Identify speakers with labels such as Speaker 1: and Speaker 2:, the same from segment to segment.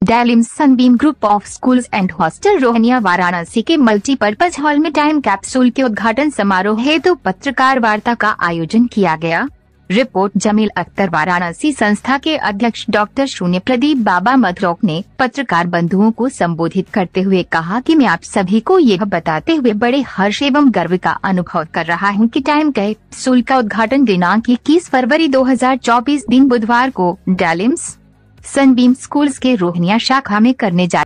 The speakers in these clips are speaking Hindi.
Speaker 1: Dalim Sunbeam group of schools and hostel Rohania Varanasi के मल्टीपर्पज हॉल में टाइम कैप्सूल के उद्घाटन समारोह हेतु पत्रकार वार्ता का आयोजन किया गया। रिपोर्ट जमील अख्तर। वाराणसी संस्था के अध्यक्ष डॉक्टर शून्य प्रदीप बाबा मधरोक ने पत्रकार बंधुओं को संबोधित करते हुए कहा कि मैं आप सभी को यह बताते हुए बड़े हर्ष एवं गर्व का अनुभव कर रहा हूं कि टाइम कैप्सूल का उद्घाटन दिनांक 21 फरवरी 2024 दिन बुधवार को डालिम्स सनबीम स्कूल्स के रोहनिया शाखा में करने जा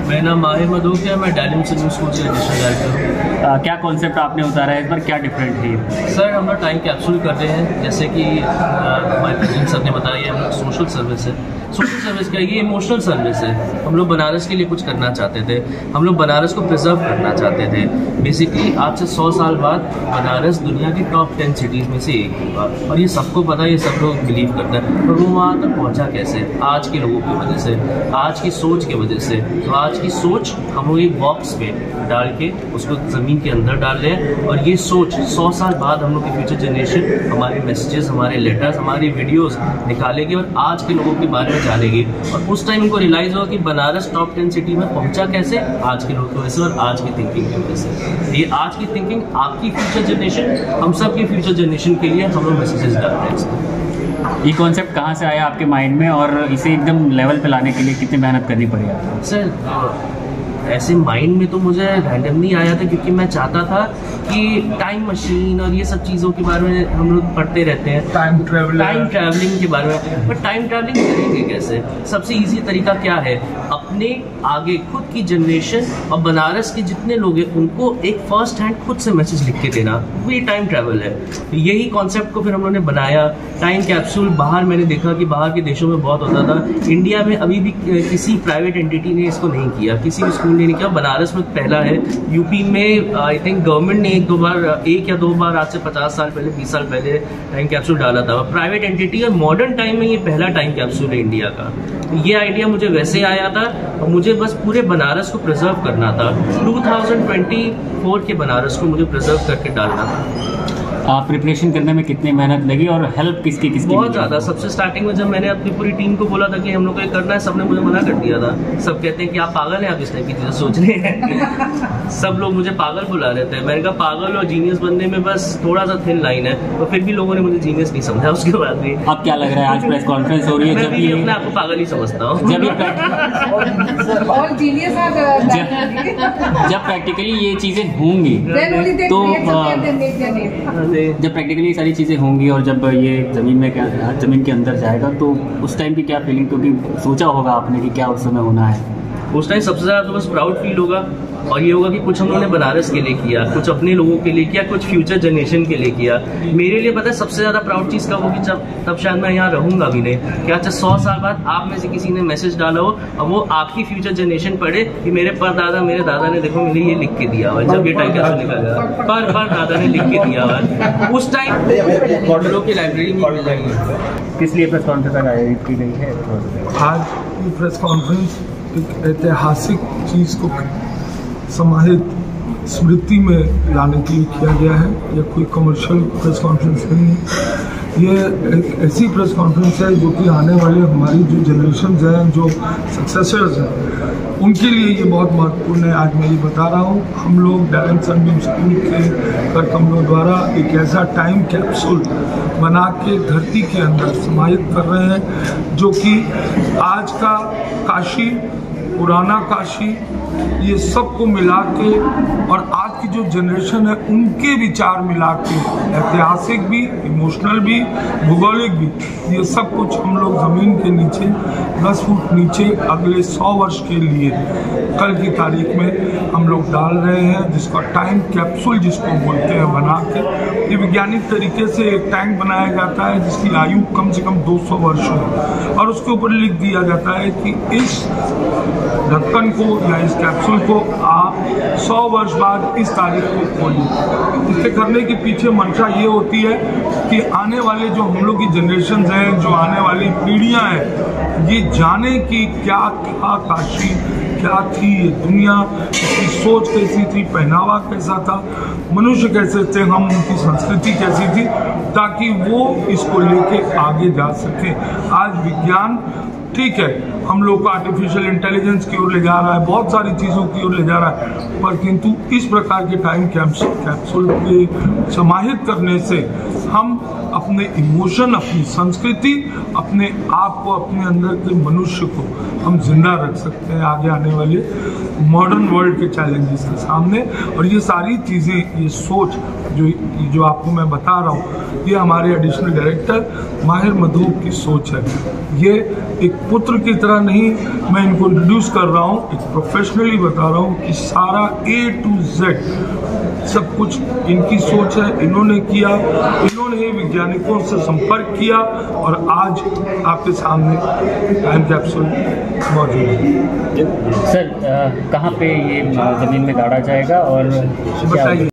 Speaker 2: मेरा नाम माहिर मधोक है। मैं डालिम सनबीम स्कूल से एडिशनल डायरेक्टर हूँ।
Speaker 3: क्या कॉन्सेप्ट आपने उतारा है इस बार, क्या डिफरेंट है?
Speaker 2: सर हम लोग टाइम कैप्सूल कर रहे हैं, जैसे कि हमारे प्रेसिडेंट सर ने बताया, हम लोग सोशल सर्विस है। सोशल सर्विस क्या, ये इमोशनल सर्विस है। हम लोग बनारस के लिए कुछ करना चाहते थे, हम लोग बनारस को प्रिजर्व करना चाहते थे। बेसिकली आज से 100 साल बाद बनारस दुनिया की टॉप 10 सिटीज़ में से एक होगा, और ये सबको पता है, ये सब लोग बिलीव करते हैं। और वो वहाँ तक पहुँचा कैसे? आज के लोगों की वजह से, आज की सोच की वजह से। तो आज की सोच हम लोग एक बॉक्स में डाल के उसको ज़मीन के अंदर डाल रहे हैं, और ये सोच 100 साल बाद हम लोग की फ्यूचर जनरेशन हमारे मैसेजेस, हमारे लेटर्स, हमारी वीडियोस निकालेगी और आज के लोगों के बारे में जानेगी। और उस टाइम उनको रियलाइज़ होगा कि बनारस टॉप 10 सिटी में पहुंचा कैसे, आज के लोगों की वजह से और आज की थिंकिंग की वजह से। ये आज की थिंकिंग आपकी फ्यूचर जनरेशन, हम सब की फ्यूचर जनरेशन के लिए हम लोग मैसेजेस डाल रहे हैं।
Speaker 3: ये कॉन्सेप्ट कहाँ से आया आपके माइंड में, और इसे एकदम लेवल पे लाने के लिए कितनी मेहनत करनी पड़ी आपको?
Speaker 2: सर ऐसे माइंड में तो मुझे रैंडमली आया था, क्योंकि मैं चाहता था कि टाइम मशीन और ये सब चीज़ों के बारे में हम लोग पढ़ते रहते हैं, टाइम ट्रैवलिंग के बारे में। बट टाइम ट्रैवलिंग करेंगे कैसे? सबसे इजी तरीका क्या है? अपने आगे खुद की जनरेशन और बनारस के जितने लोग हैं उनको एक फर्स्ट हैंड खुद से मैसेज लिख के देना, वो ये टाइम ट्रैवल है। तो यही कॉन्सेप्ट को फिर हम लोगों ने बनाया। टाइम कैप्सूल बाहर मैंने देखा कि बाहर के देशों में बहुत होता था, इंडिया में अभी भी किसी प्राइवेट एंटिटी ने इसको नहीं किया, किसी भी स्कूल ने नहीं किया। बनारस में पहला है। यूपी में आई थिंक गवर्नमेंट ने एक या दो बार आज से 50 साल पहले, 20 साल पहले टाइम कैप्सूल डाला था। प्राइवेट एंटिटी और मॉडर्न टाइम में ये पहला टाइम कैप्सूल है इंडिया का। तो ये आइडिया मुझे वैसे आया था, और मुझे बस पूरे बनारस को प्रिजर्व करना था। 2024 के बनारस को मुझे प्रिजर्व करके डालना था।
Speaker 3: आप प्रिपरेशन करने में कितनी मेहनत लगी और हेल्प किसकी
Speaker 2: बहुत ज़्यादा। सबसे स्टार्टिंग में जब मैंने अपनी पूरी टीम को बोला था कि हम लोग को ये करना है, सबने मुझे मना कर दिया था। सब कहते हैं कि आप पागल हैं, आप इस टाइप की चीज़ें सोच रहे हैं। सब लोग मुझे पागल बुला रहे थे। मैंने कहा पागल और जीनियस बनने में बस थोड़ा सा थिन लाइन है, तो फिर भी लोगों ने मुझे जीनियस नहीं समझा उसके बाद भी।
Speaker 3: अब क्या लग रहा है, आज प्रेस कॉन्फ्रेंस हो रही है,
Speaker 2: मैं भी अपने आपको पागल ही समझता हूँ।
Speaker 3: जब प्रैक्टिकली ये चीज़ें होंगी तो जब प्रैक्टिकली सारी चीज़ें होंगी और जब ये ज़मीन के अंदर जाएगा तो उस टाइम की क्या फीलिंग, क्योंकि सोचा होगा आपने कि क्या उस समय होना है?
Speaker 2: उस टाइम सबसे ज़्यादा तो बस प्राउड फील होगा, और ये होगा कि कुछ हम लोगों ने बनारस के लिए किया, कुछ अपने लोगों के लिए किया, कुछ फ्यूचर जनरेशन के लिए किया। मेरे लिए पता है सबसे ज़्यादा प्राउड चीज़ कब होगी, तब शायद मैं यहाँ रहूँगा भी नहीं। क्या 100 साल बाद आप में से किसी ने मैसेज डाला हो और वो आपकी फ्यूचर जनरेशन पढ़े कि मेरे परदादा, मेरे दादा ने देखो मेरे ये लिख के दिया हुआ, जब ये टाइम कैसे निकलेगा, पर दादा ने लिख के दिया हुआ। उस टाइम मॉडलों की लाइब्रेरी में जाएगी।
Speaker 3: किस लिए प्रेस कॉन्फ्रेंस आयोजित की गई है?
Speaker 4: आज की प्रेस कॉन्फ्रेंस एक ऐतिहासिक चीज़ को समाहित स्मृति में लाने के लिए किया गया है। यह कोई कमर्शियल प्रेस कॉन्फ्रेंस नहीं है, ये एक ऐसी प्रेस कॉन्फ्रेंस है जो कि आने वाले हमारी जो जनरेशन हैं, जो सक्सेसर्स हैं, उनके लिए ये बहुत महत्वपूर्ण है। आज मैं ये बता रहा हूँ, हम लोग डालिम सनबीम स्कूल के कर कमलों द्वारा एक ऐसा टाइम कैप्सूल बना के धरती के अंदर समाहित कर रहे हैं, जो कि आज का काशी, पुराना काशी, ये सबको मिला के और आज की जो जनरेशन है उनके विचार मिला के, ऐतिहासिक भी, इमोशनल भी, भूगोलिक भी, ये सब कुछ हम लोग ज़मीन के नीचे 10 फुट नीचे अगले 100 वर्ष के लिए कल की तारीख में हम लोग डाल रहे हैं, जिसका टाइम कैप्सूल जिसको बोलते हैं बना के। ये वैज्ञानिक तरीके से एक टैंक बनाया जाता है जिसकी आयु कम से कम 200 वर्ष हो, और उसके ऊपर लिख दिया जाता है कि इस ढक्कन को या इस कैप्सूल को आप 100 वर्ष बाद इस तारीख को खोलिए। इसके करने के पीछे मंशा ये होती है कि आने वाले जो हम लोग की जनरेशन हैं, जो आने वाली पीढ़ियां हैं, ये जाने कि क्या था काशी, क्या थी ये दुनिया, इसकी सोच कैसी थी, पहनावा कैसा था, मनुष्य कैसे थे हम, उनकी संस्कृति कैसी थी, ताकि वो इसको लेके आगे जा सके। आज विज्ञान ठीक है, हम लोग को आर्टिफिशियल इंटेलिजेंस की ओर ले जा रहा है, बहुत सारी चीज़ों की ओर ले जा रहा है, पर किंतु इस प्रकार के टाइम कैप्सूल के समाहित करने से हम अपने इमोशन, अपनी संस्कृति, अपने आप को, अपने अंदर के मनुष्य को हम जिंदा रख सकते हैं आगे आने वाले मॉडर्न वर्ल्ड के चैलेंजेस के सामने। और ये सारी चीज़ें, ये सोच जो आपको मैं बता रहा हूँ, ये हमारे एडिशनल डायरेक्टर माहिर मधूब की सोच है। ये एक पुत्र की तरह नहीं मैं इनको इंट्रोड्यूस कर रहा हूँ, एक प्रोफेशनली बता रहा हूँ कि सारा A to Z सब कुछ इनकी सोच है, इन्होंने किया, इन्होंने ही वैज्ञानिकों से संपर्क किया और आज आपके सामने टाइम कैप्सूल मौजूद है।
Speaker 3: सर कहाँ पे ये ज़मीन में गाड़ा जाएगा और
Speaker 4: बताइए।